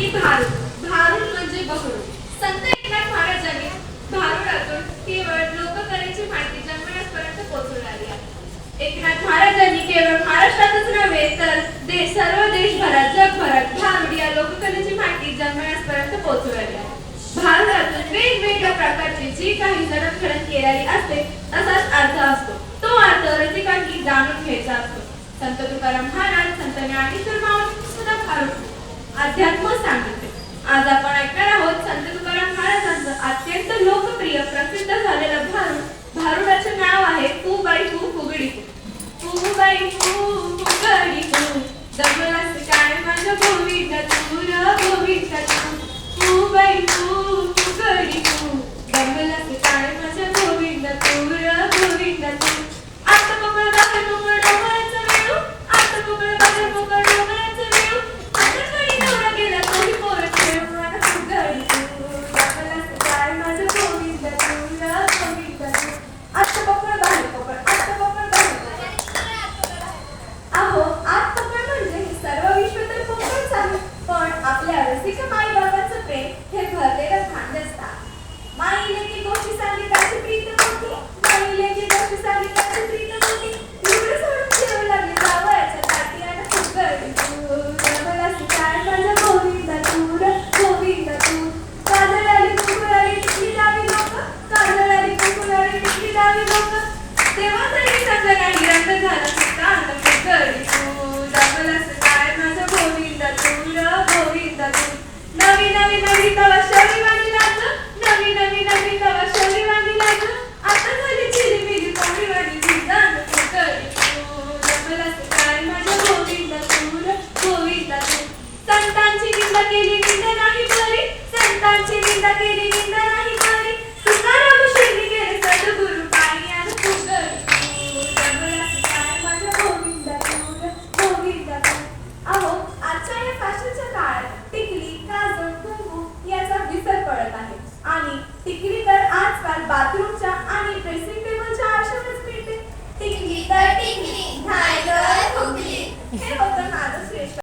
की भारूड. भारूड म्हणजे बहरूड. संत एकनाथ महाराजांनी भारुडातून केवळ लोककलेची माहिती जन्मण्यापर्यंत पोहोचवली आहे. एकनाथ महाराजांनी केवळ महाराष्ट्रातच नव्हे तर सर्व देशभरात जगभरात भारुड या लोककलेची माहिती जन्मण्यापर्यंत पोहोचवली आहे. भारुडातून वेगवेगळ्या प्रकारची जी काही जडणघडण केलेली असते तसाच अर्थ असतो. तो अर्थ रसिकांनी जाणून घ्यायचा असतो. संत तुकाराम महाराज, संत ज्ञानेश्वर माऊली सुद्धा भारूड अध्यात्म सांगितले. आज आपण ऐकणार आहोत संत तुकाराम महाराजांचं अत्यंत लोकप्रिय प्रसिद्ध झालेलं भारूड. भारुडाचे नाव आहे तू बाई तू फुगडी तू. तू बाई तू फुगडी तू, दमलास काय माझं गोविंद तू र गोविंद तू. तू बाई तू फुगडी तू, दमलास काय माझं गोविंद तू र गोविंद तू. आता पकड बाहेर पकड डोंगराचं वेळू, आता पकड बाहेर पकड डोंगराचं वेळू. आता कडी नवरा गेला तोही पोर खेळू, मला फुगडी तू, दमलास काय माझं गोविंद तू र गोविंद तू. आता पकड बाहेर पकड, आता पकड बाहेर पकड. अहो आत पकड म्हणजे हे सर्व विश्व तर पकडच आहे, पण आपल्या रसिक माई बाबांचं प्रेम हे भरलेलं भांड असतात. माईले की गोष्टी सांगितल्याची प्रीत मोठी, माईले की गोष्टी सांगितल्याची प्रीत मोठी. एवढं सोडून ठेवू लागले जावयाच्या ताटी आणि फुगडी तू, दमलास काय माझं गोविंद तू र गोविंद तू. काजळ आली कुकुळ आली टिकली लावी लोक, काजळ आली कुकुळ आली टिकली लावी लोक. तेव्हा तरी समजा नाही रंग झाला सुद्धा फुगडी तू, दमलास काय माझं गोविंद तू र गोविंद तू. नवी नवी नवी तवा शरी वाणी लागलं, नवी नवी नवी तवा शरी वाणी लागलं. आता झाली चिलीमिली कोणी वाणी जिजान फुगडी तू, दमलास काय माझं गोविंद तू र गोविंद तू. संतांची निंदा केली निंदा नाही बरी, संतांची निंदा केली निंदा नाही बरी. तुकाराम शेणी गेले सद्गुरु पाणी आणि फुगडी तू, दमलास काय माझं गोविंद तू र गोविंद तू. अहो आजच्या या फॅशनच्या काळात टिकली, काजळ, कुंकू याचा विसर पडत आहे आणि टिकली तर आजकाल बाथरूम